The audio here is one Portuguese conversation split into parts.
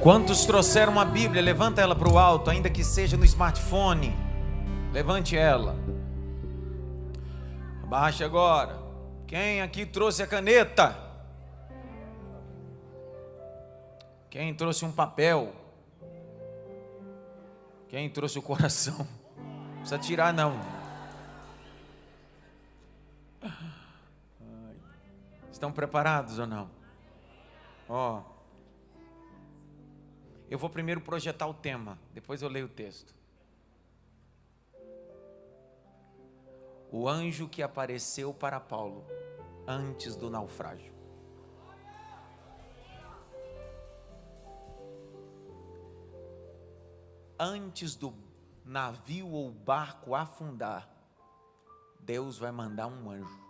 Quantos trouxeram uma Bíblia? Levanta ela para o alto, ainda que seja no smartphone. Levante ela. Abaixa agora. Quem aqui trouxe a caneta? Quem trouxe um papel? Quem trouxe o coração? Não precisa tirar não. Estão preparados ou não? Ó, eu vou primeiro projetar o tema, depois eu leio o texto. O anjo que apareceu para Paulo antes do naufrágio. Antes do navio ou barco afundar, Deus vai mandar um anjo.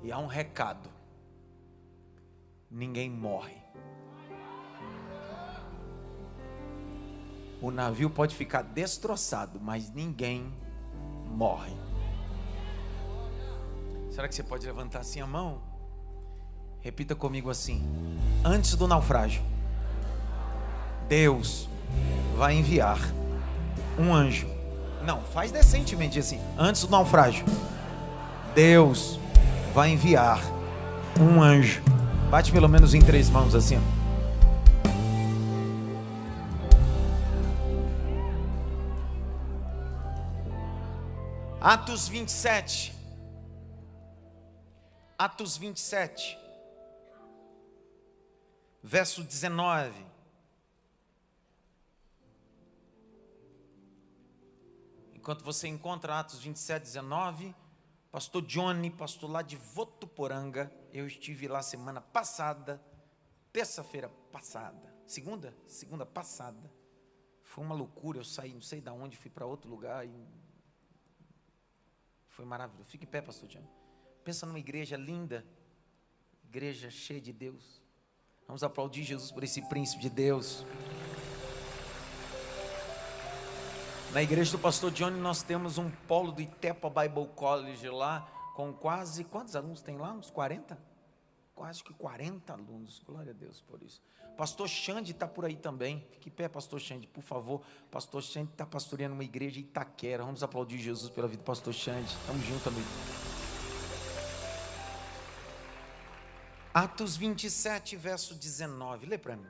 E há um recado: ninguém morre. O navio pode ficar destroçado, mas ninguém morre. Será que você pode levantar assim a mão? Repita comigo assim: antes do naufrágio, Deus vai enviar um anjo. Não, faz decentemente assim: antes do naufrágio, Deus vai enviar um anjo. Bate pelo menos em 3 mãos assim. Atos 27. Atos 27. Verso 19. Enquanto você encontra Atos 27, 19, pastor Johnny, pastor lá de Votuporanga, eu estive lá semana passada, terça-feira passada, segunda passada, foi uma loucura, eu saí não sei de onde, fui para outro lugar e foi maravilhoso. Fique em pé, pastor Johnny. Pensa numa igreja linda, igreja cheia de Deus. Vamos aplaudir Jesus por esse príncipe de Deus. Na igreja do pastor Johnny nós temos um polo do Itepa Bible College lá, com quase, quantos alunos tem lá? Uns 40? Quase que 40 alunos, glória a Deus por isso. Pastor Xande está por aí também, fique em pé, pastor Xande, por favor. Pastor Xande está pastoreando uma igreja em Itaquera. Vamos aplaudir Jesus pela vida do pastor Xande. Estamos juntos, amigo. Atos 27, verso 19, lê para mim.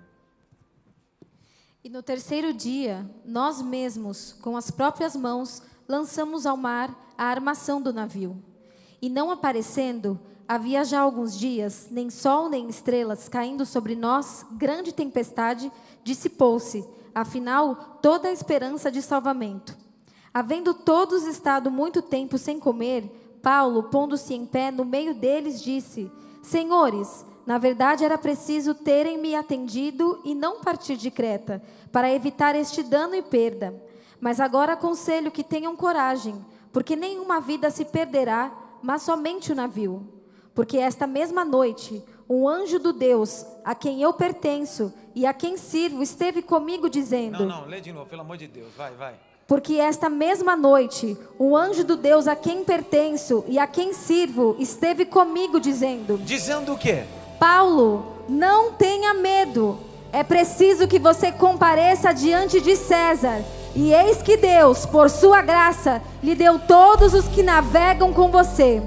E no terceiro dia, nós mesmos, com as próprias mãos, lançamos ao mar a armação do navio. E não aparecendo, havia já alguns dias, nem sol nem estrelas, caindo sobre nós, grande tempestade, dissipou-se, afinal, toda a esperança de salvamento. Havendo todos estado muito tempo sem comer, Paulo, pondo-se em pé no meio deles, disse: Senhores, na verdade era preciso terem me atendido e não partir de Creta, para evitar este dano e perda. Mas agora aconselho que tenham coragem, porque nenhuma vida se perderá, mas somente o navio. Porque esta mesma noite, um anjo do Deus, a quem eu pertenço e a quem sirvo, esteve comigo dizendo... Não, lê de novo, pelo amor de Deus, vai. Porque esta mesma noite, um anjo do Deus a quem pertenço e a quem sirvo, esteve comigo dizendo... Dizendo o quê? Paulo, não tenha medo. É preciso que você compareça diante de César. E eis que Deus, por sua graça, lhe deu todos os que navegam com você.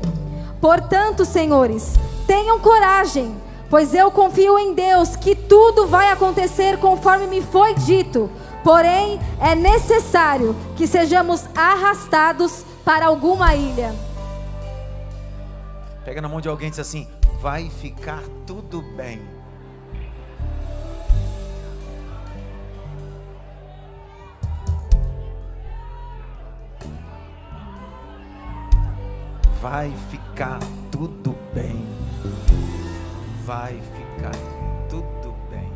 Portanto, senhores, tenham coragem, pois eu confio em Deus que tudo vai acontecer conforme me foi dito. Porém, é necessário que sejamos arrastados para alguma ilha. Pega na mão de alguém e diz assim: vai ficar tudo bem. Vai ficar tudo bem. Vai ficar tudo bem.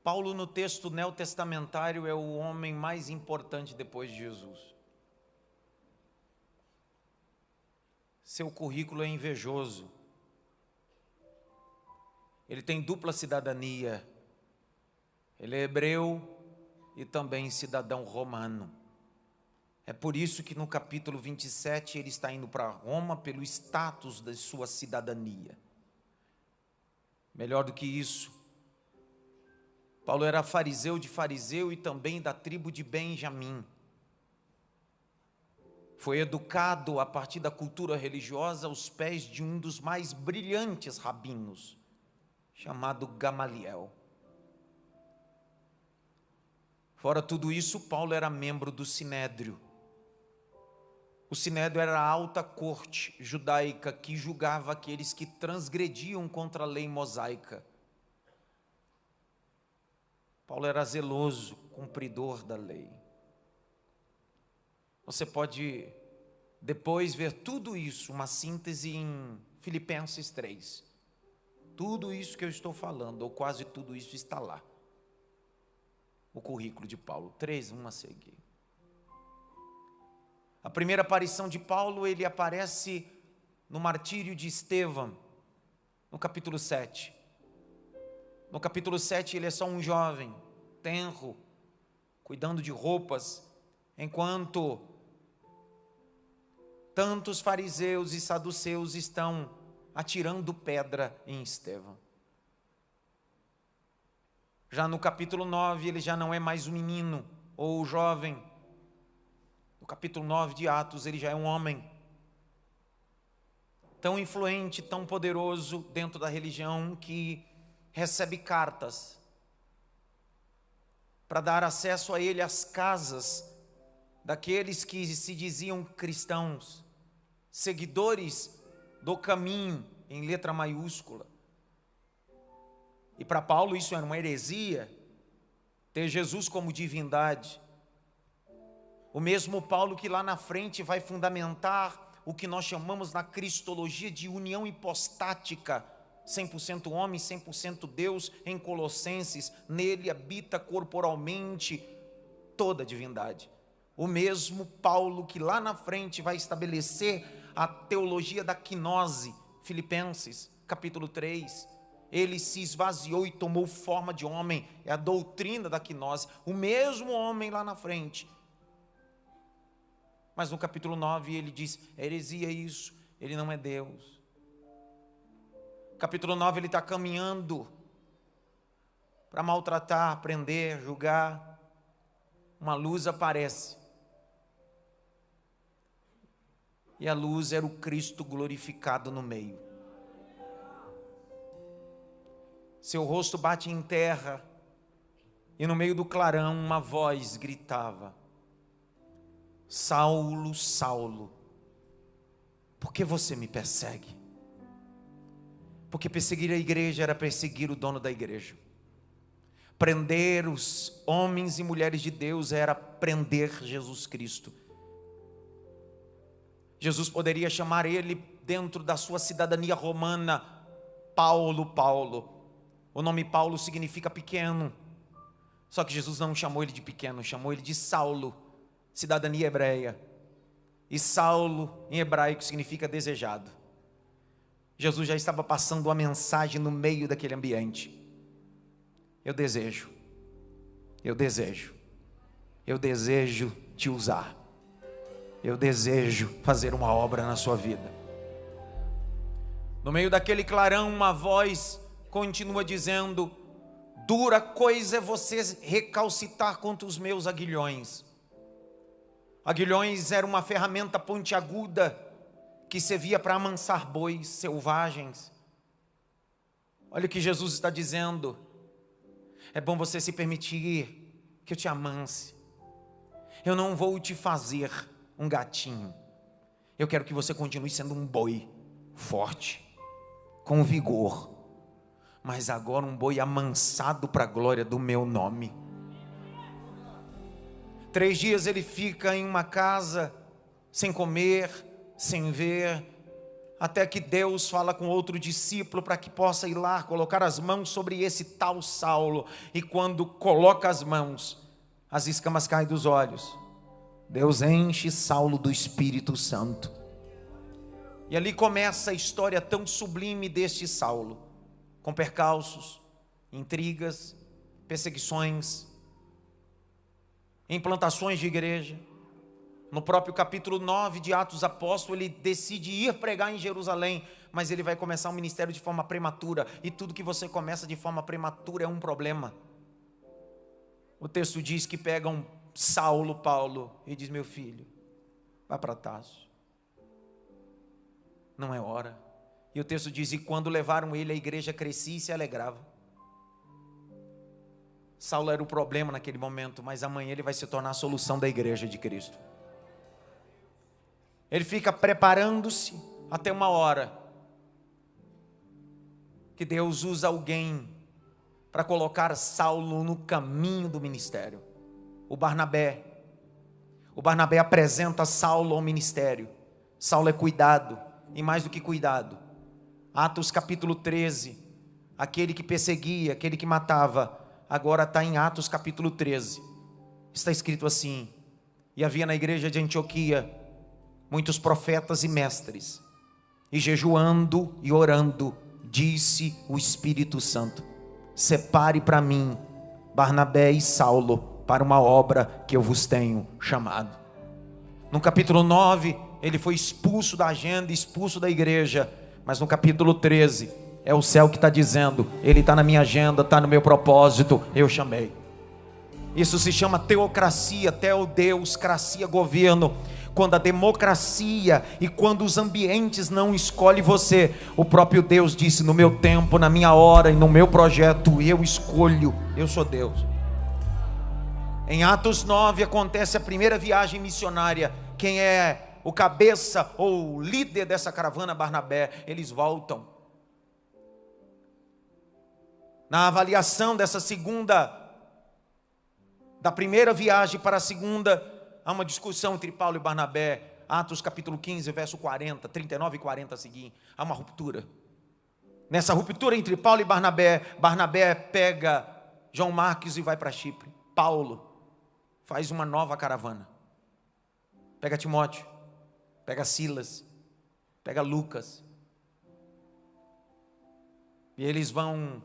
Paulo, no texto neotestamentário, é o homem mais importante depois de Jesus. Seu currículo é invejoso. Ele tem dupla cidadania. Ele é hebreu e também cidadão romano. É por isso que no capítulo 27 ele está indo para Roma pelo status da sua cidadania. Melhor do que isso, Paulo era fariseu de fariseu e também da tribo de Benjamim. Foi educado a partir da cultura religiosa aos pés de um dos mais brilhantes rabinos, chamado Gamaliel. Fora tudo isso, Paulo era membro do Sinédrio. O Sinédrio era a alta corte judaica que julgava aqueles que transgrediam contra a lei mosaica. Paulo era zeloso, cumpridor da lei. Você pode depois ver tudo isso, uma síntese em Filipenses 3. Tudo isso que eu estou falando, ou quase tudo isso está lá. O currículo de Paulo. 3, a seguir. A primeira aparição de Paulo, ele aparece no martírio de Estevão, no capítulo 7. No capítulo 7 ele é só um jovem, tenro, cuidando de roupas, enquanto tantos fariseus e saduceus estão atirando pedra em Estevão. Já no capítulo 9 ele já não é mais um menino ou um jovem. No capítulo 9 de Atos, ele já é um homem tão influente, tão poderoso dentro da religião que recebe cartas para dar acesso a ele às casas daqueles que se diziam cristãos, seguidores do caminho, em letra maiúscula. E para Paulo isso era uma heresia, ter Jesus como divindade. O mesmo Paulo que lá na frente vai fundamentar o que nós chamamos na cristologia de união hipostática, 100% homem, 100% Deus, em Colossenses. Nele habita corporalmente toda a divindade. O mesmo Paulo que lá na frente vai estabelecer a teologia da quinose, Filipenses, capítulo 3. Ele se esvaziou e tomou forma de homem, é a doutrina da quinose. O mesmo homem lá na frente. Mas no capítulo 9 ele diz, heresia isso, ele não é Deus. Capítulo 9 ele está caminhando para maltratar, prender, julgar. Uma luz aparece. E a luz era o Cristo glorificado no meio. Seu rosto bate em terra, e no meio do clarão uma voz gritava, Saulo, Saulo, por que você me persegue? Porque perseguir a igreja era perseguir o dono da igreja. Prender os homens e mulheres de Deus era prender Jesus Cristo. Jesus poderia chamar ele dentro da sua cidadania romana, Paulo, Paulo. O nome Paulo significa pequeno. Só que Jesus não chamou ele de pequeno, chamou ele de Saulo, cidadania hebreia. E Saulo, em hebraico, significa desejado. Jesus já estava passando uma mensagem no meio daquele ambiente. Eu desejo te usar. Eu desejo fazer uma obra na sua vida. No meio daquele clarão, uma voz continua dizendo, dura coisa é você recalcitar contra os meus aguilhões. Aguilhões era uma ferramenta pontiaguda que servia para amansar bois selvagens. Olha o que Jesus está dizendo. É bom você se permitir que eu te amanse. Eu não vou te fazer um gatinho. Eu quero que você continue sendo um boi forte, com vigor, mas agora um boi amansado para a glória do meu nome. 3 dias ele fica em uma casa, sem comer, sem ver, até que Deus fala com outro discípulo para que possa ir lá, colocar as mãos sobre esse tal Saulo. E quando coloca as mãos, as escamas caem dos olhos. Deus enche Saulo do Espírito Santo. E ali começa a história tão sublime deste Saulo, com percalços, intrigas, perseguições, em plantações de igreja. No próprio capítulo 9 de Atos Apóstolos, ele decide ir pregar em Jerusalém, mas ele vai começar um ministério de forma prematura, e tudo que você começa de forma prematura é um problema. O texto diz que pegam Saulo, Paulo, e diz: meu filho, vá para Tarso, não é hora. E o texto diz: e quando levaram ele, a igreja crescia e se alegrava. Saulo era o problema naquele momento, mas amanhã ele vai se tornar a solução da igreja de Cristo. Ele fica preparando-se até uma hora que Deus usa alguém para colocar Saulo no caminho do ministério. O Barnabé apresenta Saulo ao ministério. Saulo é cuidado, e mais do que cuidado, Atos capítulo 13, aquele que perseguia, aquele que matava, agora está em Atos capítulo 13, está escrito assim: e havia na igreja de Antioquia muitos profetas e mestres, e jejuando e orando, disse o Espírito Santo: separe para mim Barnabé e Saulo para uma obra que eu vos tenho chamado. No capítulo 9, ele foi expulso da agenda, expulso da igreja, mas no capítulo 13, é o céu que está dizendo: ele está na minha agenda, está no meu propósito, eu chamei. Isso se chama teocracia, teodeuscracia, governo. Quando a democracia e quando os ambientes não escolhem você, o próprio Deus disse: no meu tempo, na minha hora e no meu projeto, eu escolho, eu sou Deus. Em Atos 9 acontece a primeira viagem missionária. Quem é o cabeça ou o líder dessa caravana? Barnabé. Eles voltam. Na avaliação da primeira viagem para a segunda, há uma discussão entre Paulo e Barnabé. Atos capítulo 15, verso 40, 39 e 40 a seguir. Há uma ruptura. Nessa ruptura entre Paulo e Barnabé, Barnabé pega João Marcos e vai para Chipre. Paulo faz uma nova caravana. Pega Timóteo, pega Silas, pega Lucas. E eles vão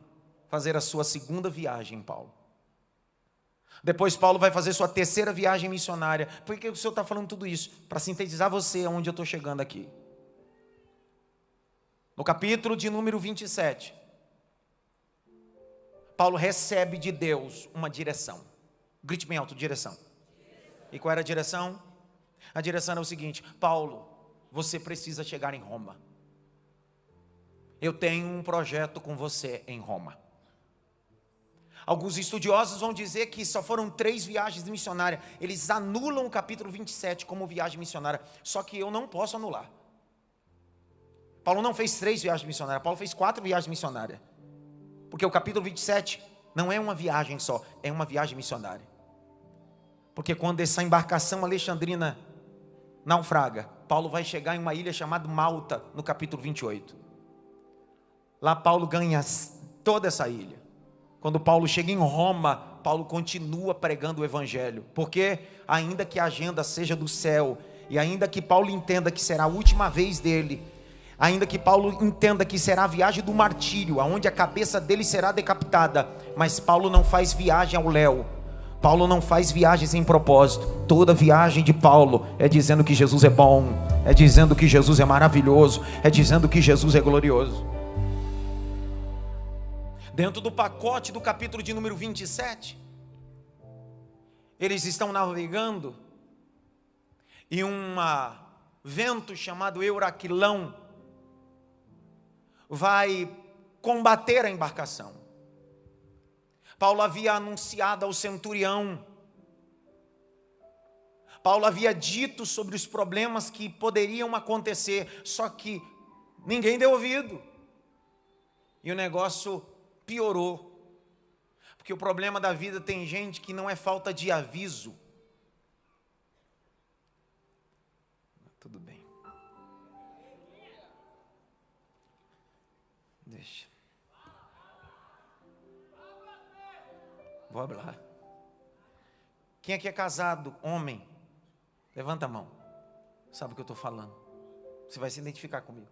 fazer a sua segunda viagem, Paulo. Depois Paulo vai fazer sua terceira viagem missionária. Por que o Senhor está falando tudo isso? Para sintetizar você aonde eu estou chegando aqui. No capítulo de número 27, Paulo recebe de Deus uma direção. Grite bem alto: direção. E qual era a direção? A direção é o seguinte: Paulo, você precisa chegar em Roma. Eu tenho um projeto com você em Roma. Alguns estudiosos vão dizer que só foram 3 viagens missionárias. Eles anulam o capítulo 27 como viagem missionária. Só que eu não posso anular. Paulo não fez 3 viagens missionárias. Paulo fez 4 viagens missionárias. Porque o capítulo 27 não é uma viagem só, é uma viagem missionária. Porque quando essa embarcação alexandrina naufraga, Paulo vai chegar em uma ilha chamada Malta, no capítulo 28. Lá Paulo ganha toda essa ilha. Quando Paulo chega em Roma, Paulo continua pregando o evangelho. Porque ainda que a agenda seja do céu, e ainda que Paulo entenda que será a última vez dele, ainda que Paulo entenda que será a viagem do martírio, aonde a cabeça dele será decapitada, mas Paulo não faz viagem ao léu. Paulo não faz viagem sem propósito. Toda viagem de Paulo é dizendo que Jesus é bom, é dizendo que Jesus é maravilhoso, é dizendo que Jesus é glorioso. Dentro do pacote do capítulo de número 27, eles estão navegando e um vento chamado Euraquilão vai combater a embarcação. Paulo havia anunciado ao centurião, Paulo havia dito sobre os problemas que poderiam acontecer, só que ninguém deu ouvido. E o negócio piorou. Porque o problema da vida tem gente que não é falta de aviso. Tudo bem. Deixa. Vou falar. Quem aqui é casado, homem? Levanta a mão. Sabe o que eu estou falando? Você vai se identificar comigo.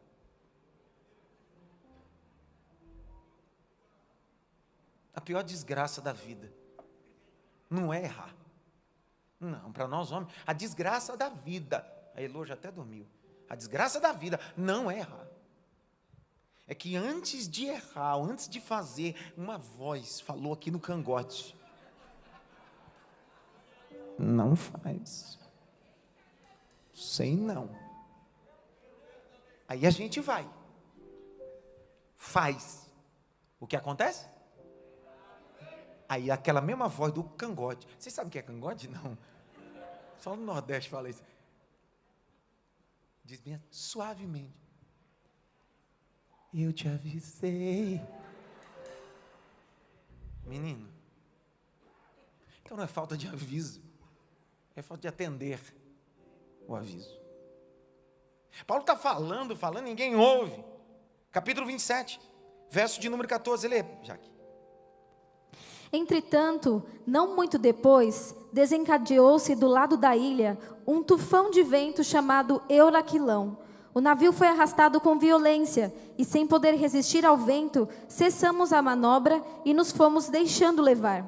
A pior desgraça da vida não é errar. Não, para nós homens, a desgraça da vida, a Elô já até dormiu, a desgraça da vida não é errar. É que antes de errar, antes de fazer, uma voz falou aqui no cangote: não faz. Sei não. Aí a gente vai. Faz. O que acontece? Aí aquela mesma voz do cangote. Vocês sabem o que é cangote? Não. Só no Nordeste fala isso. Diz bem suavemente: eu te avisei. Menino, então não é falta de aviso, é falta de atender o aviso. Paulo está falando, ninguém ouve. Capítulo 27, verso de número 14, lê, Jaque. Entretanto, não muito depois, desencadeou-se do lado da ilha um tufão de vento chamado Euraquilão. O navio foi arrastado com violência e, sem poder resistir ao vento, cessamos a manobra e nos fomos deixando levar.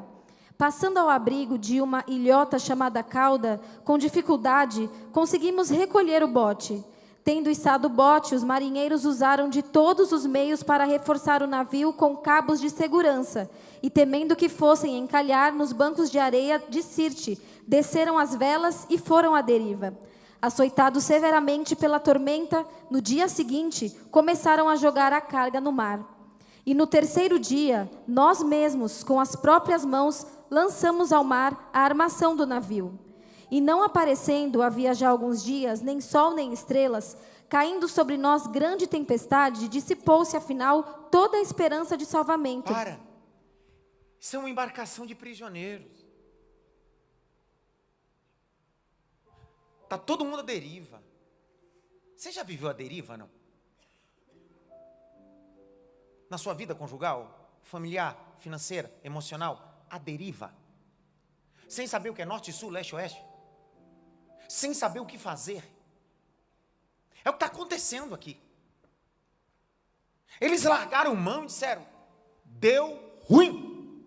Passando ao abrigo de uma ilhota chamada Cauda, com dificuldade, conseguimos recolher o bote. Tendo içado o bote, os marinheiros usaram de todos os meios para reforçar o navio com cabos de segurança, e temendo que fossem encalhar nos bancos de areia de Sirte, desceram as velas e foram à deriva. Açoitados severamente pela tormenta, no dia seguinte, começaram a jogar a carga no mar. E no terceiro dia, nós mesmos, com as próprias mãos, lançamos ao mar a armação do navio. E não aparecendo, havia já alguns dias, nem sol nem estrelas, caindo sobre nós grande tempestade, dissipou-se afinal toda a esperança de salvamento. Para! Isso é uma embarcação de prisioneiros. Está todo mundo à deriva. Você já viveu a deriva, não? Na sua vida conjugal, familiar, financeira, emocional, a deriva. Sem saber o que é norte, sul, leste, oeste. Sem saber o que fazer. É o que está acontecendo aqui. Eles largaram mão e disseram: deu ruim.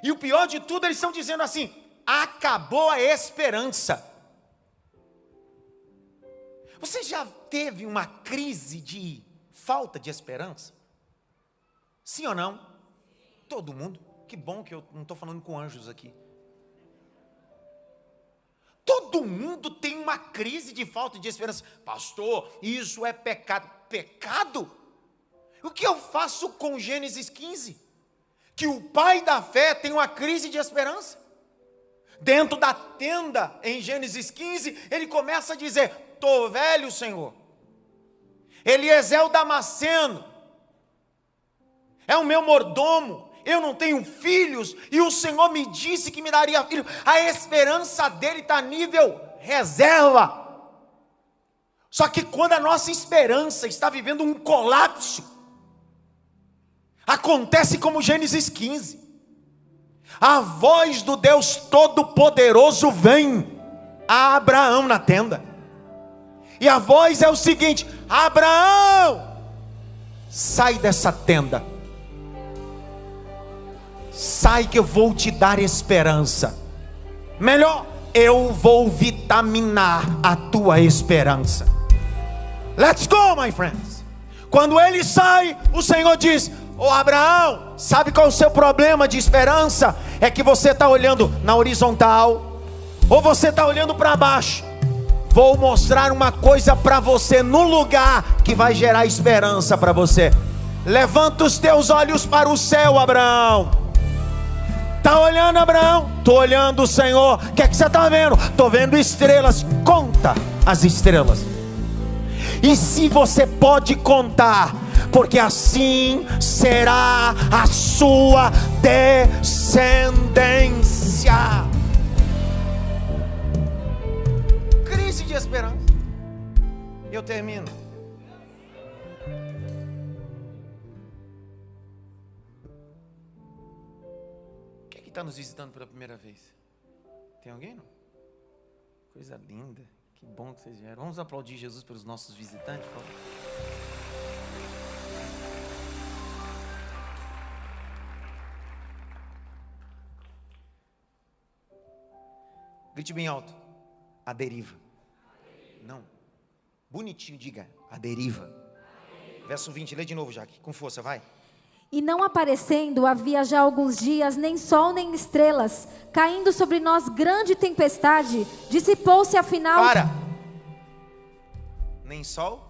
E o pior de tudo, eles estão dizendo assim: acabou a esperança. Você já teve uma crise de falta de esperança? Sim ou não? Todo mundo. Que bom que eu não estou falando com anjos aqui. Todo mundo tem uma crise de falta de esperança. Pastor, isso é pecado. Pecado? O que eu faço com Gênesis 15? Que o pai da fé tem uma crise de esperança. Dentro da tenda, em Gênesis 15, ele começa a dizer: estou velho, Senhor. Eliezer o Damasceno é o meu mordomo. Eu não tenho filhos, e o Senhor me disse que me daria filho. A esperança dele está a nível reserva. Só que quando a nossa esperança está vivendo um colapso, acontece como Gênesis 15. A voz do Deus Todo-Poderoso vem a Abraão na tenda. E a voz é o seguinte: Abraão, sai dessa tenda. Sai que eu vou te dar esperança. Melhor, eu vou vitaminar a tua esperança. Let's go, my friends. Quando ele sai, o Senhor diz: ô Abraão, sabe qual é o seu problema de esperança? É que você está olhando na horizontal, ou você está olhando para baixo. Vou mostrar uma coisa para você no lugar que vai gerar esperança para você. Levanta os teus olhos para o céu, Abraão. Está olhando, Abraão? Estou olhando, Senhor. O que é que você está vendo? Estou vendo estrelas. Conta as estrelas. E se você pode contar, porque assim será a sua descendência. Crise de esperança. Eu termino. Quem está nos visitando pela primeira vez? Tem alguém, não? Coisa linda. Que bom que vocês vieram. Vamos aplaudir Jesus pelos nossos visitantes, por favor. Grite bem alto. A deriva. Não. Bonitinho, diga. A deriva. Verso 20, lê de novo, Jaque. Com força, vai. E não aparecendo havia já alguns dias, nem sol nem estrelas, caindo sobre nós grande tempestade, dissipou-se afinal... Para! Nem sol?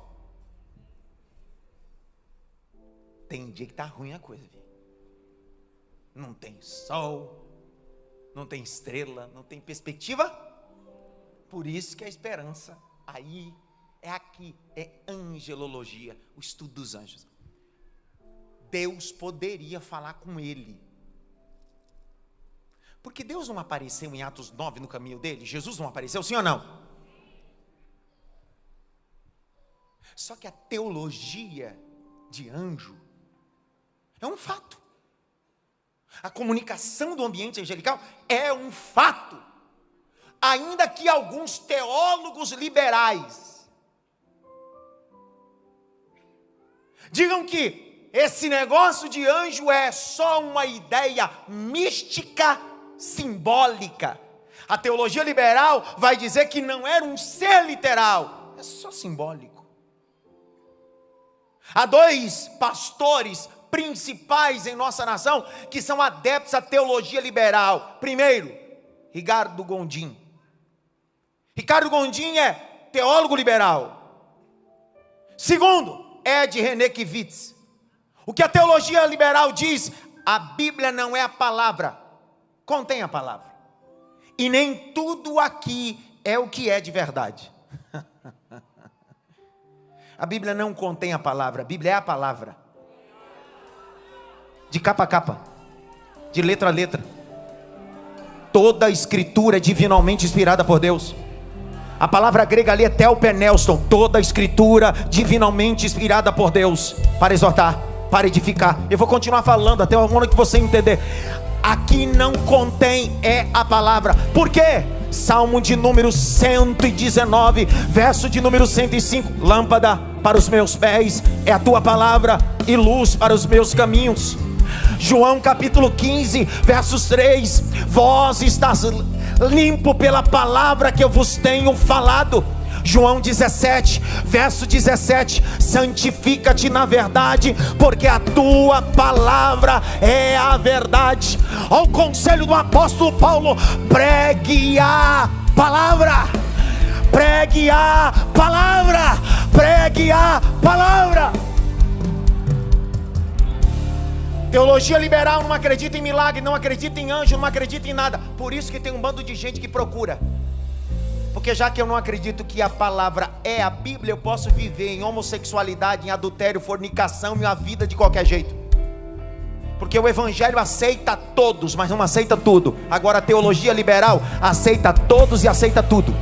Tem dia que tá ruim a coisa, viu? Não tem sol, não tem estrela, não tem perspectiva. Por isso que a esperança aí é aqui, é angelologia, o estudo dos anjos. Deus poderia falar com ele. Porque Deus não apareceu em Atos 9 no caminho dele? Jesus não apareceu, sim ou não? Só que a teologia de anjo é um fato. A comunicação do ambiente angelical é um fato. Ainda que alguns teólogos liberais digam que esse negócio de anjo é só uma ideia mística, simbólica. A teologia liberal vai dizer que não era um ser literal, é só simbólico. Há dois pastores principais em nossa nação que são adeptos à teologia liberal. Primeiro, Ricardo Gondim. Ricardo Gondim é teólogo liberal. Segundo, Ed René Kivitz. O que a teologia liberal diz? A Bíblia não é a palavra, contém a palavra. E nem tudo aqui é o que é de verdade. A Bíblia não contém a palavra, a Bíblia é a palavra. De capa a capa, de letra a letra. Toda a escritura é divinamente inspirada por Deus. A palavra grega ali é telpenelston. Toda a escritura divinamente inspirada por Deus. Para exortar, para edificar. Eu vou continuar falando até o momento que você entender. Aqui não contém é a palavra. Por quê? Salmo de número 119, verso de número 105. Lâmpada para os meus pés é a tua palavra e luz para os meus caminhos. João capítulo 15, versos 3. Vós estás limpo pela palavra que eu vos tenho falado. João 17, verso 17. Santifica-te na verdade, porque a tua palavra é a verdade. Ao conselho do apóstolo Paulo: pregue a palavra, pregue a palavra, pregue a palavra. Teologia liberal não acredita em milagre, não acredita em anjo, não acredita em nada. Por isso que tem um bando de gente que procura. Porque já que eu não acredito que a palavra é a Bíblia, eu posso viver em homossexualidade, em adultério, fornicação e a vida de qualquer jeito. Porque o evangelho aceita todos, mas não aceita tudo. Agora a teologia liberal aceita todos e aceita tudo.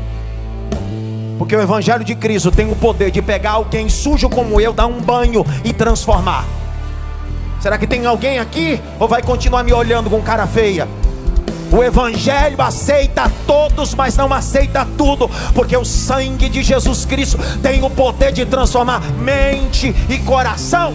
Porque o evangelho de Cristo tem o poder de pegar alguém sujo como eu, dar um banho e transformar. Será que tem alguém aqui? Ou vai continuar me olhando com cara feia? O evangelho aceita todos, mas não aceita tudo. Porque o sangue de Jesus Cristo tem o poder de transformar mente e coração.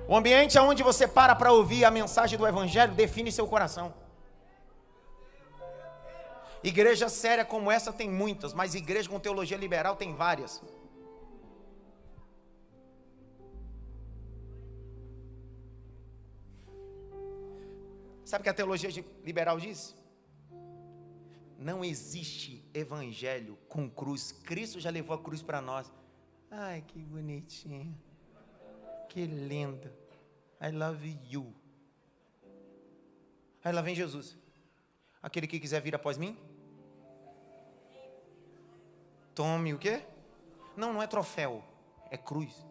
O ambiente onde você para ouvir a mensagem do evangelho define seu coração. Igreja séria como essa tem muitas, mas igreja com teologia liberal tem várias. Sabe o que a teologia liberal diz? Não existe evangelho com cruz. Cristo já levou a cruz para nós. Ai, que bonitinho. Que lindo. I love you. Aí lá vem Jesus. Aquele que quiser vir após mim, tome o quê? Não, não é troféu, é cruz.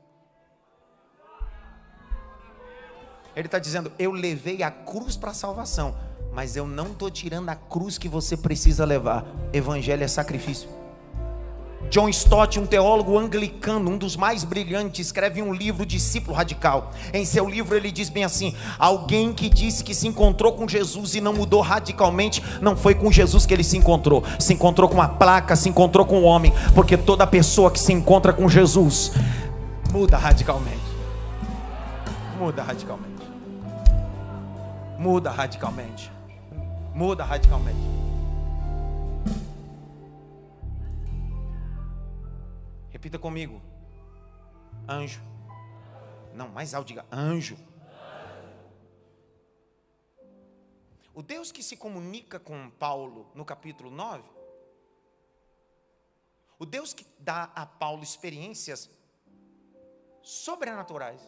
Ele está dizendo: eu levei a cruz para a salvação, mas eu não estou tirando a cruz que você precisa levar. Evangelho é sacrifício. John Stott, um teólogo anglicano, um dos mais brilhantes, escreve um livro, Discípulo Radical. Em seu livro ele diz bem assim: alguém que disse que se encontrou com Jesus e não mudou radicalmente, não foi com Jesus que ele se encontrou com a placa, se encontrou com o homem. Porque toda pessoa que se encontra com Jesus muda radicalmente. Muda radicalmente. Muda radicalmente. Muda radicalmente. Repita comigo. Anjo. Não, mais alto, diga anjo. O Deus que se comunica com Paulo no capítulo 9, o Deus que dá a Paulo experiências sobrenaturais,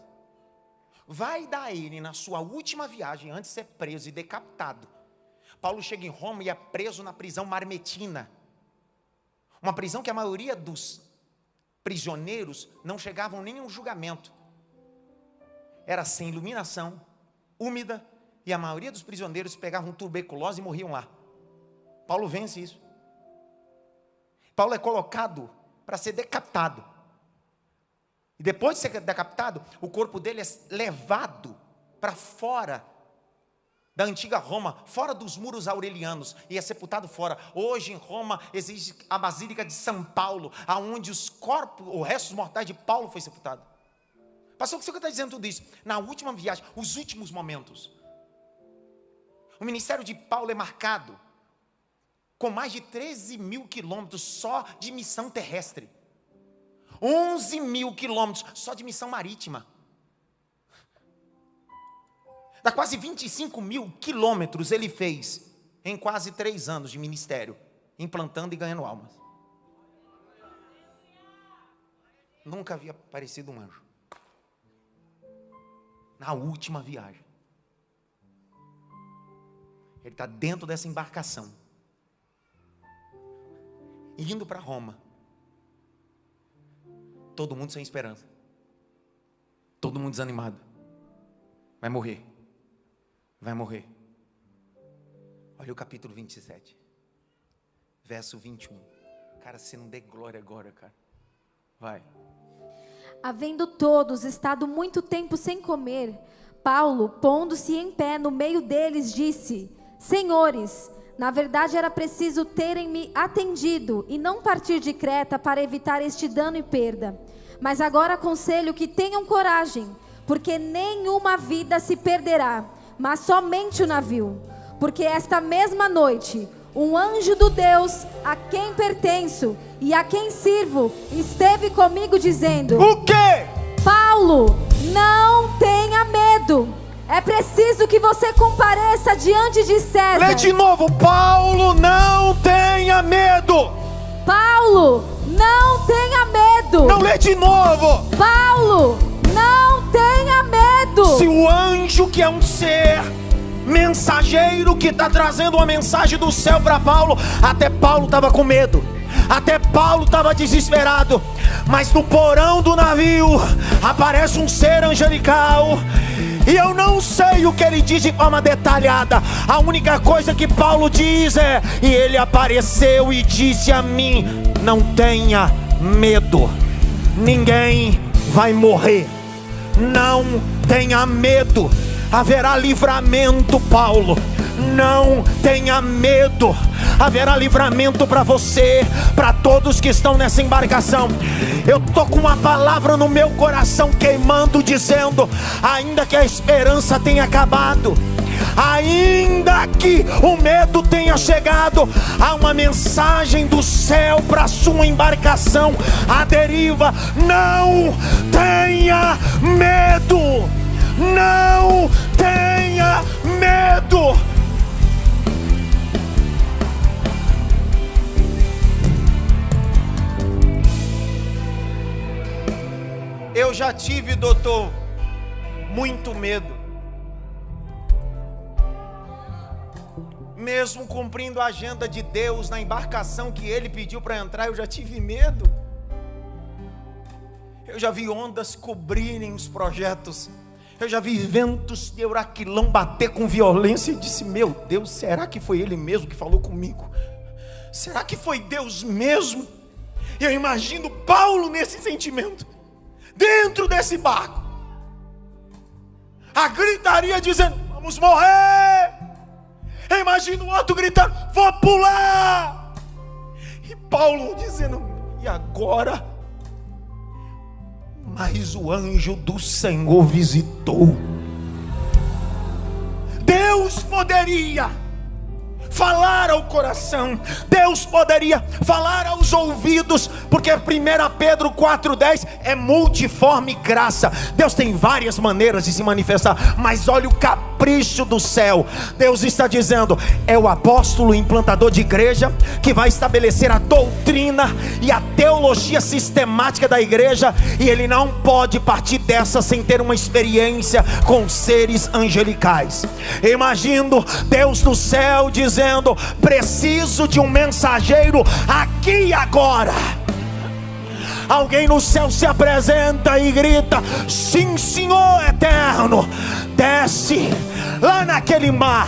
vai dar a ele na sua última viagem, antes de ser preso e decapitado. Paulo chega em Roma e é preso na prisão Marmetina, uma prisão que a maioria dos prisioneiros não chegavam nem a um julgamento, era sem iluminação, úmida, e a maioria dos prisioneiros pegavam tuberculose e morriam lá. Paulo vence isso. Paulo é colocado para ser decapitado. E depois de ser decapitado, o corpo dele é levado para fora da antiga Roma, fora dos muros aurelianos, e é sepultado fora. Hoje em Roma existe a Basílica de São Paulo, aonde os restos mortais de Paulo foi sepultado. Pastor, o que você está dizendo tudo isso? Na última viagem, os últimos momentos. O ministério de Paulo é marcado com mais de 13 mil quilômetros só de missão terrestre. 11 mil quilômetros só de missão marítima. Dá quase 25 mil quilômetros ele fez em quase 3 anos de ministério, implantando e ganhando almas. Nunca havia aparecido um anjo. Na última viagem. Ele está dentro dessa embarcação, indo para Roma. Todo mundo sem esperança. Todo mundo desanimado. Vai morrer. Vai morrer. Olha o capítulo 27. Verso 21. Cara, você não dê glória agora, cara. Vai. Havendo todos estado muito tempo sem comer, Paulo, pondo-se em pé no meio deles, disse: Senhores, na verdade era preciso terem-me atendido e não partir de Creta para evitar este dano e perda. Mas agora aconselho que tenham coragem, porque nenhuma vida se perderá, mas somente o navio. Porque esta mesma noite, um anjo do Deus a quem pertenço e a quem sirvo esteve comigo dizendo: O quê? Paulo, não tenha medo. É preciso que você compareça diante de César. Lê de novo. Paulo, não tenha medo. Paulo, não tenha medo. Não, lê de novo. Paulo, não tenha medo. Se o anjo, que é um ser mensageiro que está trazendo uma mensagem do céu para Paulo, até Paulo estava com medo, até Paulo estava desesperado, mas no porão do navio aparece um ser angelical, e eu não sei o que ele diz de forma detalhada. A única coisa que Paulo diz é: e ele apareceu e disse a mim, não tenha medo, ninguém vai morrer, não tenha medo, haverá livramento, Paulo, não tenha medo, haverá livramento para você, para todos que estão nessa embarcação. Eu estou com uma palavra no meu coração queimando, dizendo: ainda que a esperança tenha acabado, ainda que o medo tenha chegado, há uma mensagem do céu para a sua embarcação, a deriva. Não tenha medo, não tenha medo. Eu já tive, doutor, muito medo. Mesmo cumprindo a agenda de Deus na embarcação que Ele pediu para entrar, eu já tive medo. Eu já vi ondas cobrirem os projetos. Eu já vi ventos de Euraquilão bater com violência e disse: meu Deus, será que foi Ele mesmo que falou comigo? Será que foi Deus mesmo? Eu imagino Paulo nesse sentimento, dentro desse barco, a gritaria dizendo: vamos morrer. Eu imagino o outro gritando: vou pular. E Paulo dizendo: e agora? Mas o anjo do Senhor visitou. Deus poderia falar ao coração, Deus poderia falar aos ouvidos, porque 1 Pedro 4,10 é multiforme graça. Deus tem várias maneiras de se manifestar, mas olha o capricho do céu. Deus está dizendo: é o apóstolo implantador de igreja que vai estabelecer a doutrina e a teologia sistemática da igreja, e ele não pode partir dessa sem ter uma experiência com seres angelicais. Imagino Deus do céu dizendo: preciso de um mensageiro aqui e agora. Alguém no céu se apresenta e grita: sim, Senhor eterno. Desce lá naquele mar,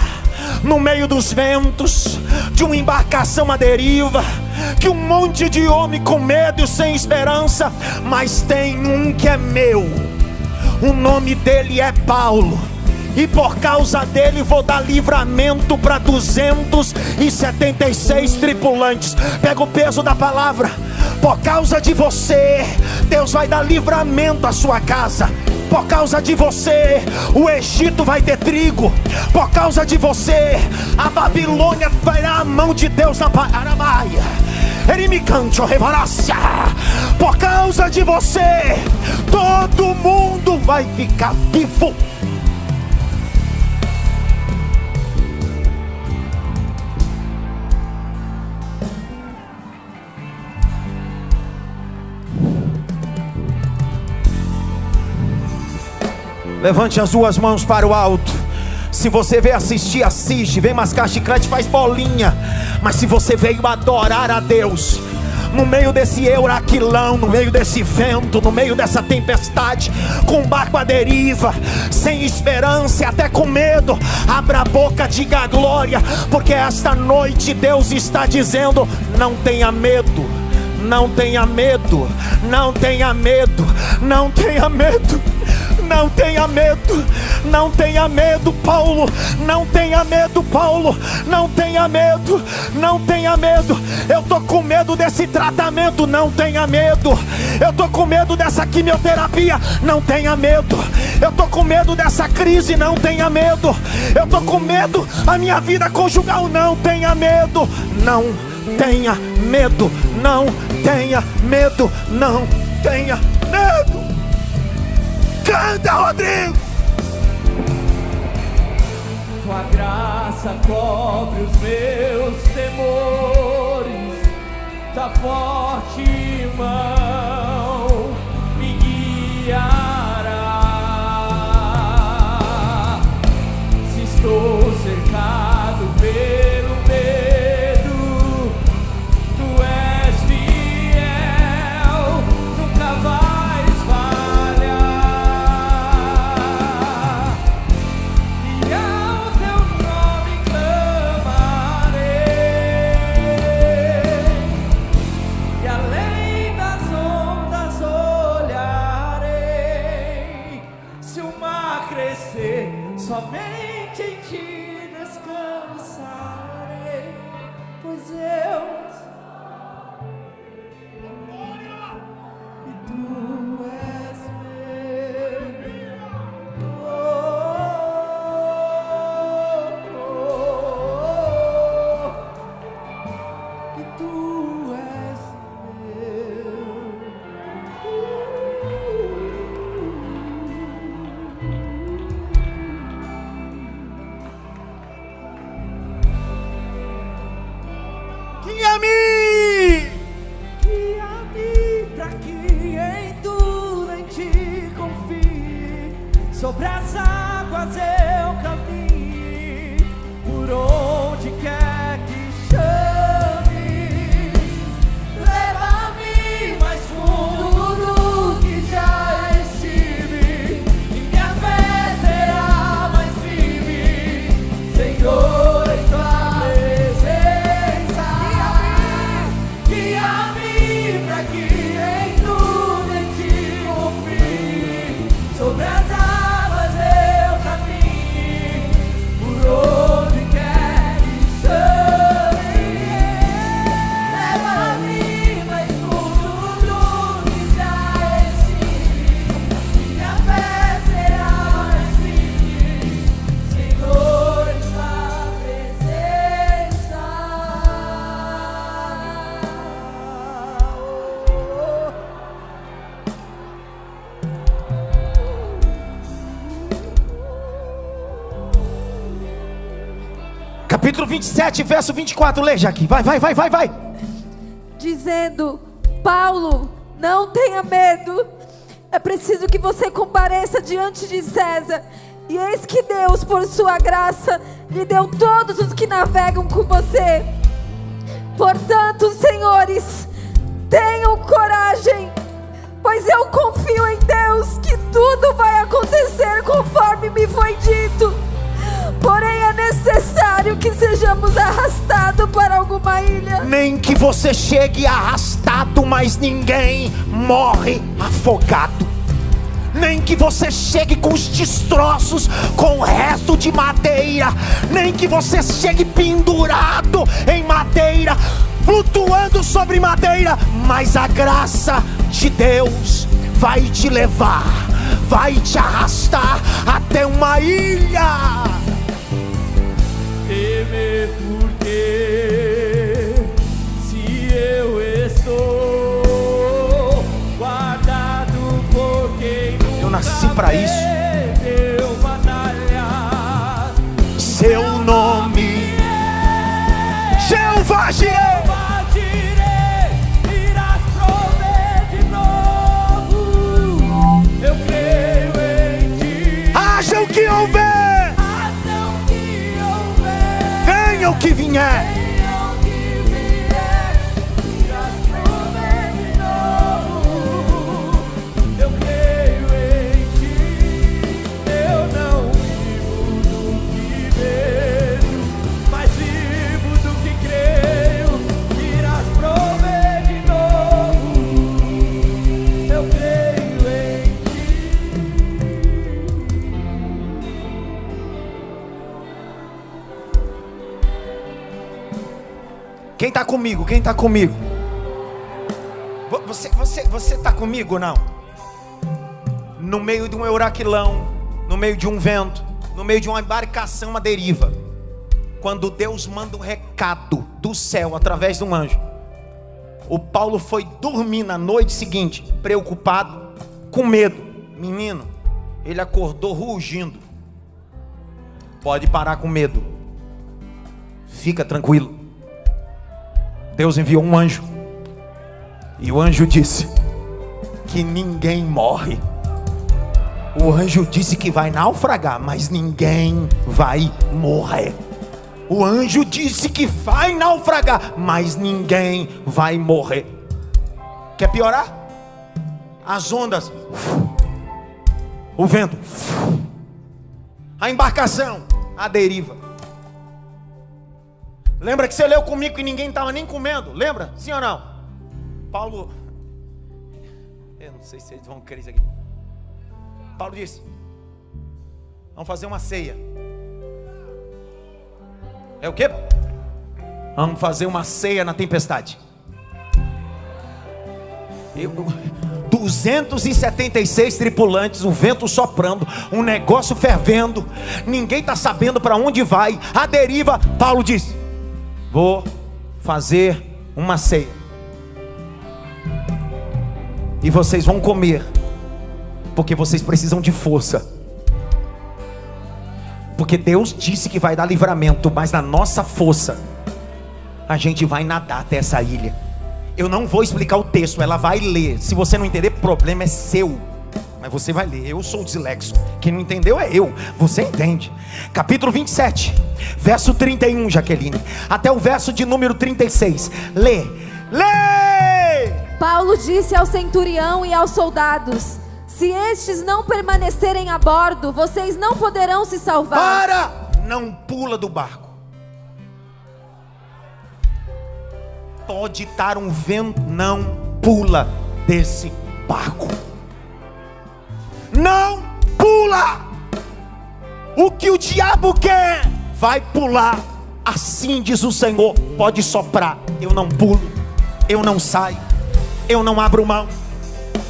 no meio dos ventos, de uma embarcação à deriva, que um monte de homem com medo e sem esperança. Mas tem um que é meu, o nome dele é Paulo, e por causa dele vou dar livramento para 276 tripulantes. Pega o peso da palavra. Por causa de você, Deus vai dar livramento à sua casa. Por causa de você, o Egito vai ter trigo. Por causa de você, a Babilônia vai dar a mão de Deus na Aramaia. Por causa de você, todo mundo vai ficar vivo. Levante as duas mãos para o alto. Se você veio assistir, assiste. Vem mascar chiclete, faz bolinha. Mas se você veio adorar a Deus, no meio desse euraquilão, no meio desse vento, no meio dessa tempestade, com o barco à deriva, sem esperança e até com medo, abra a boca, diga a glória, porque esta noite Deus está dizendo: não tenha medo, não tenha medo, não tenha medo, não tenha medo. Não tenha medo, não tenha medo, Paulo. Não tenha medo, Paulo. Não tenha medo, não tenha medo. Eu tô com medo desse tratamento. Não tenha medo. Eu tô com medo dessa quimioterapia. Não tenha medo. Eu tô com medo dessa crise. Não tenha medo. Eu tô com medo a minha vida conjugal. Não tenha medo. Não tenha medo. Não tenha medo. Não tenha medo. Canta, Rodrigo! Tua graça cobre os meus temores, tua forte mão me guiará. Se estou cercado pelo medo, tu és fiel, nunca vais falhar. Somente em ti descansarei, pois eu e tu és meu, e tu és Guia-me pra que em tudo em ti confie. Sobre as águas eu caminhe, por onde quer que chames. Leva-me mais fundo do que já estive, e minha fé será mais firme, Senhor, em tua presença. Guia-me pra que em tudo em ti confie. Sobre as águas eu caminhe, por onde quer que Capítulo 27, verso 24. Lê, Jaque. Vai. Dizendo: Paulo, não tenha medo. É preciso que você compareça diante de César. E eis que Deus, por sua graça, lhe deu todos os que navegam com você. Portanto, senhores, tenham coragem, pois eu confio em Deus que tudo vai acontecer conforme me foi dito. Porém é necessário que sejamos arrastados para alguma ilha. Nem que você chegue arrastado, mas ninguém morre afogado. Nem que você chegue com os destroços, com o resto de madeira. Nem que você chegue pendurado em madeira, flutuando sobre madeira. Mas a graça de Deus vai te levar, vai te arrastar até uma ilha. Temer porque se eu estou guardado por quem eu nasci para isso. perdeu batalhas. Seu nome Jeová Jireh. Jeová Jireh, irás prover de novo. Eu creio em ti. Haja o que houver, venha o que vier. Eu creio em ti. Eu não vivo do que vejo, mas vivo do que creio. Irás prover de novo. Eu creio em ti. Quem está comigo? Quem está comigo? Você está comigo ou não? No meio de um euraquilão, no meio de um vento, no meio de uma embarcação à deriva, quando Deus manda um recado do céu através de um anjo, o Paulo foi dormir na noite seguinte, preocupado, com medo. Menino, ele acordou rugindo. Pode parar com medo, fica tranquilo. Deus enviou um anjo, e o anjo disse que ninguém morre. O anjo disse que vai naufragar, mas ninguém vai morrer. O anjo disse que vai naufragar, mas ninguém vai morrer. Quer piorar? As ondas, o vento, a embarcação à deriva. Lembra que você leu comigo que ninguém estava nem comendo? Lembra? Sim ou não? Paulo, eu não sei se eles vão crer isso aqui. Paulo disse: vamos fazer uma ceia. É o quê? Vamos fazer uma ceia na tempestade. 276 tripulantes, o vento soprando, um negócio fervendo, ninguém está sabendo para onde vai, a deriva. Paulo disse: vou fazer uma ceia, e vocês vão comer, porque vocês precisam de força. Porque Deus disse que vai dar livramento, mas na nossa força a gente vai nadar até essa ilha. Eu não vou explicar o texto, ela vai ler. Se você não entender, problema é seu, mas você vai ler. Eu sou dislexo, quem não entendeu é eu, você entende. Capítulo 27, verso 31, Jaqueline, até o verso de número 36. Lê. Paulo disse ao centurião e aos soldados: se estes não permanecerem a bordo, vocês não poderão se salvar. Para! Não pula do barco. Pode estar um vento, não pula desse barco. Não pula. O que o diabo quer, vai pular. Assim diz o Senhor. Pode soprar, eu não pulo, eu não saio, eu não abro mão,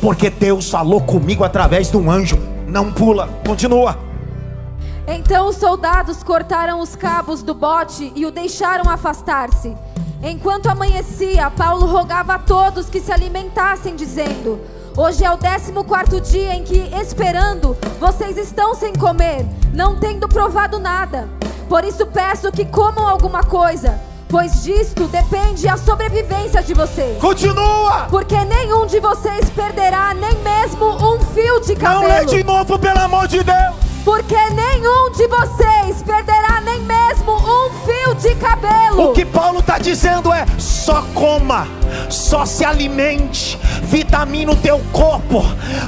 porque Deus falou comigo através de um anjo. Não pula, continua. Então os soldados cortaram os cabos do bote e o deixaram afastar-se. Enquanto amanhecia, Paulo rogava a todos que se alimentassem, dizendo: hoje é o 14º dia em que, esperando, vocês estão sem comer, não tendo provado nada. Por isso peço que comam alguma coisa, pois disto depende a sobrevivência de vocês. Continua. Porque nenhum de vocês perderá nem mesmo um fio de Não lê cabelo. de novo, pelo amor de Deus. Porque nenhum de vocês perderá nem mesmo um fio de cabelo. O que Paulo está dizendo é: só coma, só se alimente, vitamine o teu corpo,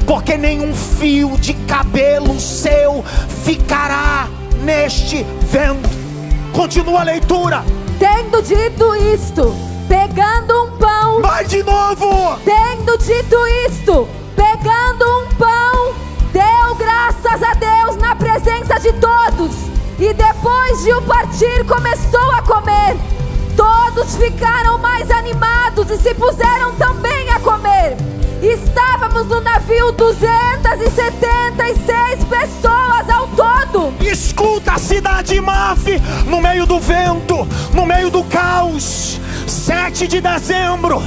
porque nenhum fio de cabelo seu ficará neste vento. Continua a leitura. Tendo dito isto, pegando um pão. Vai de novo. Tendo dito isto, pegando um pão, deu graças a Deus na presença de todos, e depois de o partir começou a comer. Todos ficaram mais animados e se puseram também a comer. Estávamos no navio 276 pessoas ao todo. Escuta a cidade Maf, no meio do vento, no meio do caos. 7 de dezembro,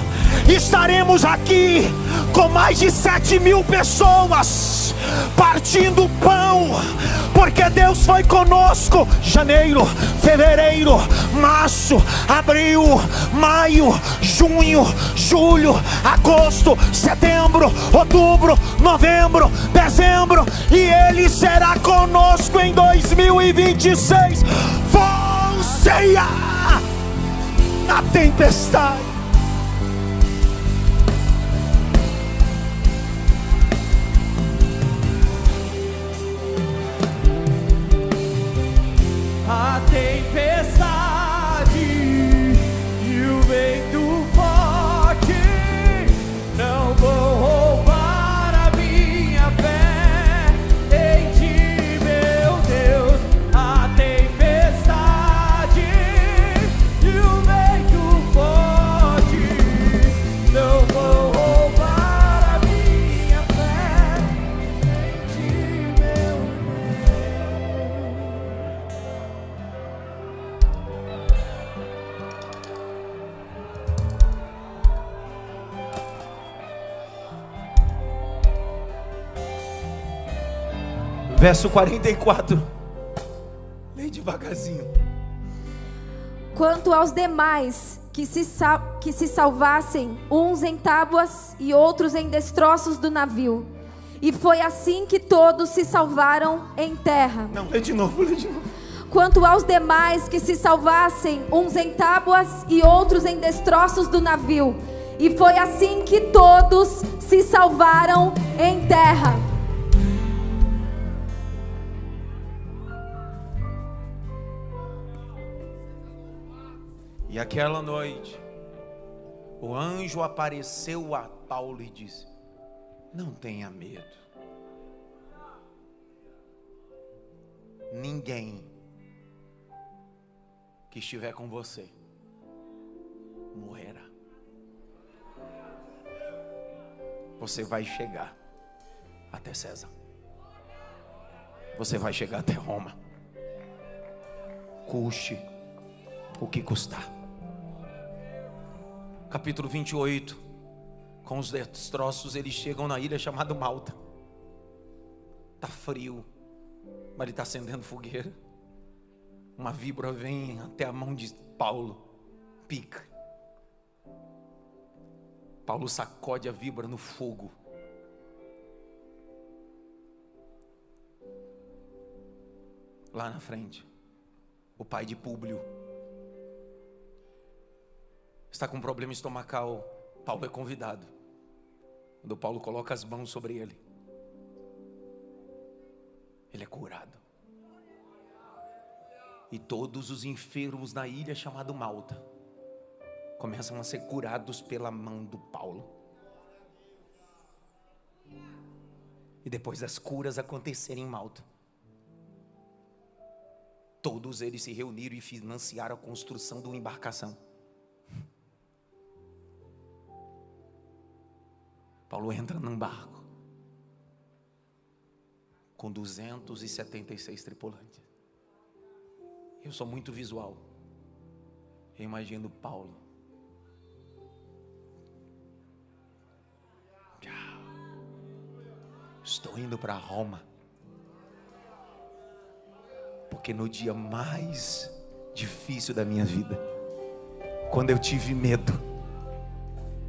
estaremos aqui com mais de 7.000 pessoas, partindo pão, porque Deus foi conosco. Janeiro, fevereiro, março, abril, maio, junho, julho, agosto, setembro, outubro, novembro, dezembro, e Ele será conosco em 2026. Vou ceiar na tempestade. A tempestade e o vento forte não vão roubar a minha fé em ti, meu Deus. A tempestade e o vento forte não vão roubar a minha fé em ti, meu Verso 44. Lê devagarzinho. Quanto aos demais que se salvassem, uns em tábuas e outros em destroços do navio. E foi assim que todos se salvaram em terra. Não, lê de novo, lê de novo. Quanto aos demais que se salvassem, uns em tábuas e outros em destroços do navio. E foi assim que todos se salvaram em terra. E aquela noite, o anjo apareceu a Paulo e disse: não tenha medo. Ninguém que estiver com você morrerá. Você vai chegar até César. Você vai chegar até Roma. Custe o que custar. Capítulo 28. Com os destroços, eles chegam na ilha chamada Malta. Tá frio, mas ele está acendendo fogueira. Uma víbora vem até a mão de Paulo, pica. Paulo sacode a víbora no fogo. Lá na frente, o pai de Públio está com um problema estomacal. Paulo é convidado. Quando Paulo coloca as mãos sobre ele, ele é curado. E todos os enfermos na ilha chamada Malta começam a ser curados pela mão do Paulo. E depois das curas acontecerem em Malta, todos eles se reuniram e financiaram a construção de uma embarcação. Paulo entra num barco com 276 tripulantes. Eu sou muito visual. Eu imagino Paulo. Estou indo para Roma. Porque no dia mais difícil da minha vida, quando eu tive medo,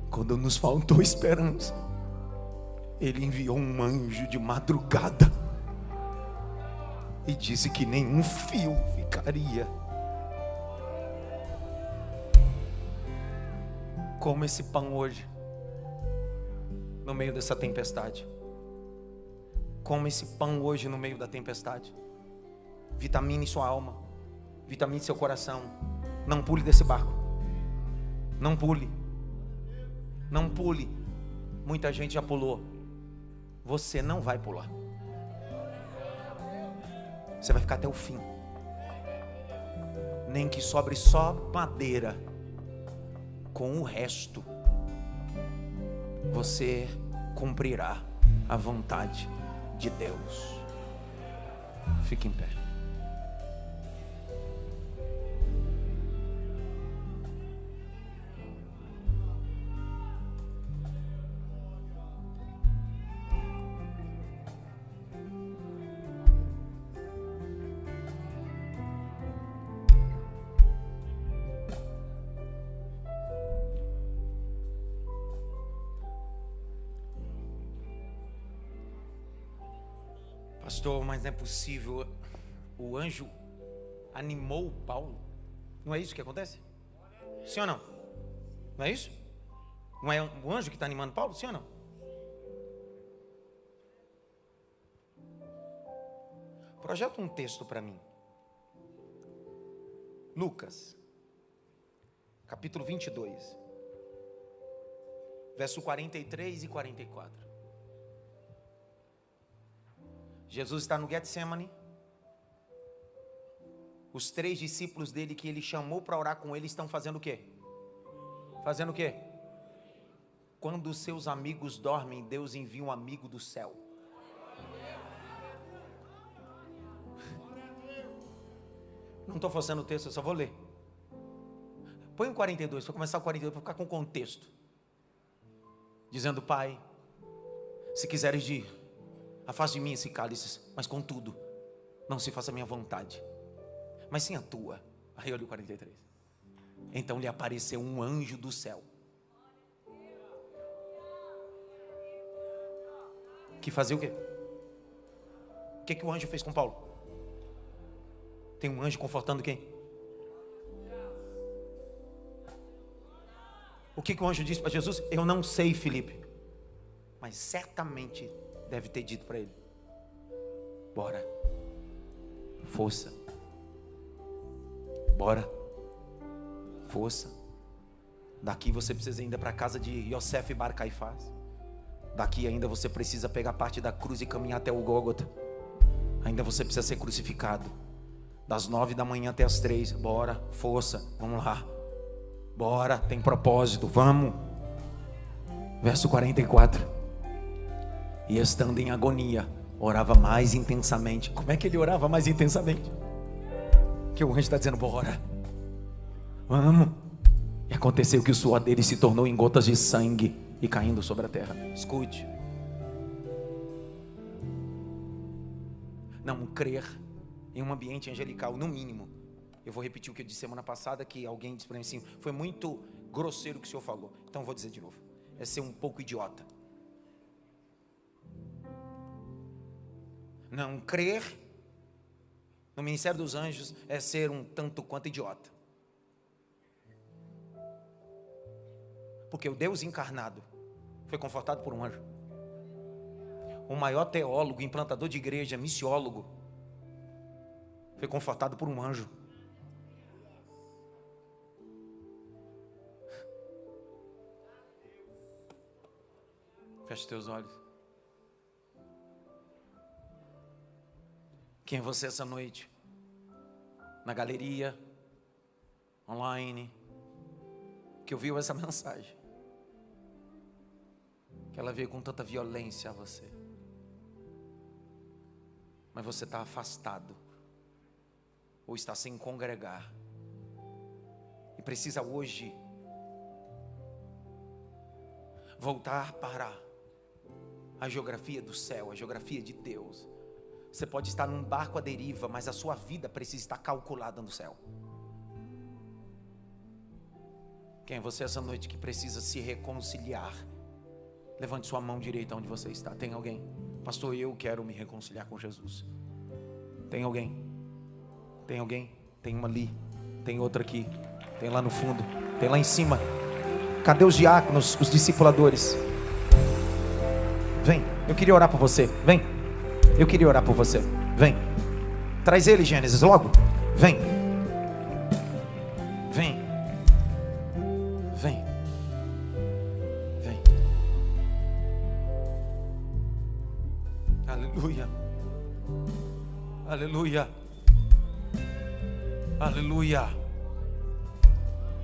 quando nos faltou esperança, Ele enviou um anjo de madrugada e disse que nenhum fio ficaria. Como esse pão hoje, no meio dessa tempestade. Como esse pão hoje no meio da tempestade. Vitamine sua alma, vitamine seu coração. Não pule desse barco. Não pule. Não pule. Muita gente já pulou. Você não vai pular. Você vai ficar até o fim. Nem que sobre só madeira. Com o resto, você cumprirá a vontade de Deus. Fique em pé. Pastor, mas não é possível. O anjo animou Paulo. Não é isso que acontece? Sim ou não? Não é isso? Não é o anjo que está animando Paulo? Sim ou não? Projeta um texto para mim. Lucas, capítulo 22, verso 43 e 44. Jesus está no Getsemane. Os 3 discípulos dele que ele chamou para orar com ele estão fazendo o quê? Fazendo o quê? Quando os seus amigos dormem, Deus envia um amigo do céu. Não estou forçando o texto, eu só vou ler. Põe o 42, vou começar o 42 para ficar com contexto. Dizendo: Pai, se quiseres ir, afaste de mim esse cálice, mas contudo, não se faça a minha vontade, mas sim a tua. Aí olha o 43. Então lhe apareceu um anjo do céu, que fazia o quê? O que o anjo fez com Paulo? Tem um anjo confortando quem? O que o anjo disse para Jesus? Eu não sei, Filipe, mas certamente deve ter dito para ele: bora, força, bora, força. Daqui você precisa ainda para a casa de Yosef Bar Caifás. Daqui ainda você precisa pegar parte da cruz e caminhar até o Gólgota. Ainda você precisa ser crucificado. Das 9 da manhã até as 3. Bora, força, vamos lá. Bora, tem propósito, vamos. Verso 44. E estando em agonia, orava mais intensamente. Como é que ele orava mais intensamente? Que o anjo está dizendo: bora, vamos. E aconteceu que o suor dele se tornou em gotas de sangue e caindo sobre a terra. Escute. Não crer em um ambiente angelical, no mínimo. Eu vou repetir o que eu disse semana passada, que alguém disse para mim assim: foi muito grosseiro o que o senhor falou. Então vou dizer de novo. É ser um pouco idiota. Não crer no ministério dos anjos é ser um tanto quanto idiota. Porque o Deus encarnado foi confortado por um anjo. O maior teólogo, implantador de igreja, missiólogo, foi confortado por um anjo. Feche teus olhos. Quem é você essa noite? Na galeria, online, que ouviu essa mensagem, que ela veio com tanta violência a você, mas você está afastado, ou está sem congregar, e precisa hoje voltar para a geografia do céu, a geografia de Deus. Você pode estar num barco à deriva, mas a sua vida precisa estar calculada no céu. Quem é você essa noite que precisa se reconciliar? Levante sua mão direita onde você está. Tem alguém? Pastor, eu quero me reconciliar com Jesus. Tem alguém? Tem alguém? Tem uma ali, tem outra aqui, tem lá no fundo, tem lá em cima. Cadê os diáconos, os discipuladores? Vem, eu queria orar por você. Vem, eu queria orar por você. Vem, traz ele, Gênesis, logo. Vem, vem, vem, vem. Aleluia, aleluia, aleluia,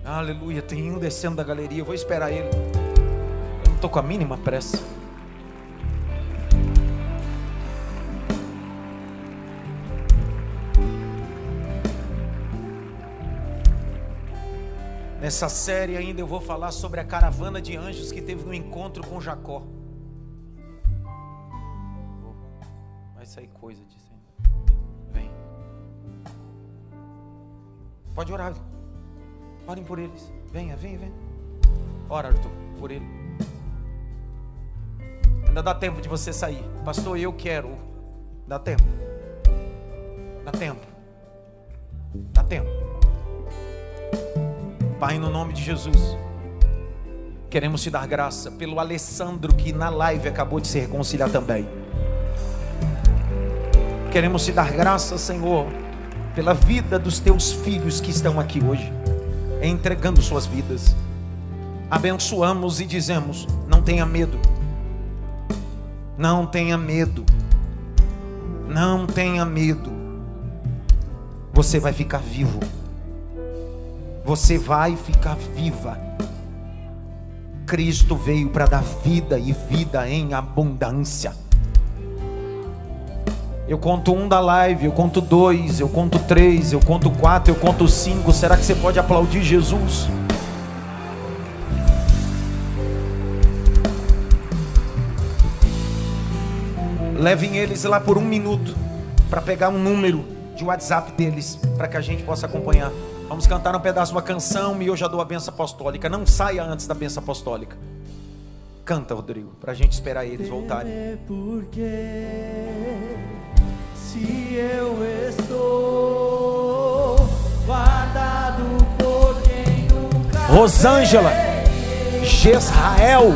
aleluia. Tem um descendo da galeria, eu vou esperar ele. Eu não estou com a mínima pressa. Nessa série ainda eu vou falar sobre a caravana de anjos que teve um encontro com Jacó. Vai sair coisa disso ainda. Vem. Pode orar. Orem por eles. Venha, venha, venha. Ora, Arthur, por ele. Ainda dá tempo de você sair. Pastor, eu quero. Dá tempo. Dá tempo. Dá tempo. Pai, no nome de Jesus, queremos te dar graça pelo Alessandro que na live acabou de se reconciliar também. Queremos te dar graça, Senhor, pela vida dos teus filhos que estão aqui hoje, entregando suas vidas. Abençoamos e dizemos: não tenha medo, não tenha medo, não tenha medo. Você vai ficar vivo. Você vai ficar viva. Cristo veio para dar vida e vida em abundância. Eu conto 1 da live, eu conto 2, eu conto 3, eu conto 4, eu conto 5. Será que você pode aplaudir Jesus? Levem eles lá por 1 minuto para pegar um número de WhatsApp deles, para que a gente possa acompanhar. Vamos cantar um pedaço de uma canção e eu já dou a bênção apostólica. Não saia antes da bênção apostólica. Canta, Rodrigo, para a gente esperar eles voltarem. É porque se eu estou guardado por quem nunca Rosângela, Jezrael,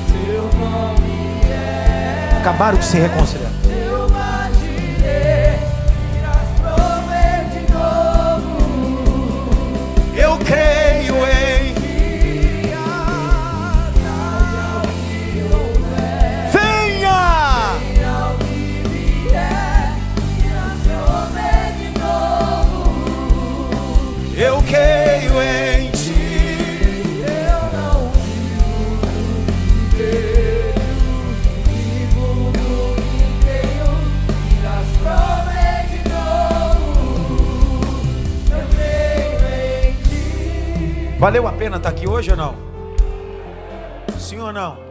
seu nome é. acabaram de se reconciliar. Eu imaginei irás prover de novo. Eu creio em venha. Eu creio em ti. Eu não vivo no que creio, irás prover de novo. Eu creio em ti. Valeu a pena estar aqui hoje ou não? Sim ou não?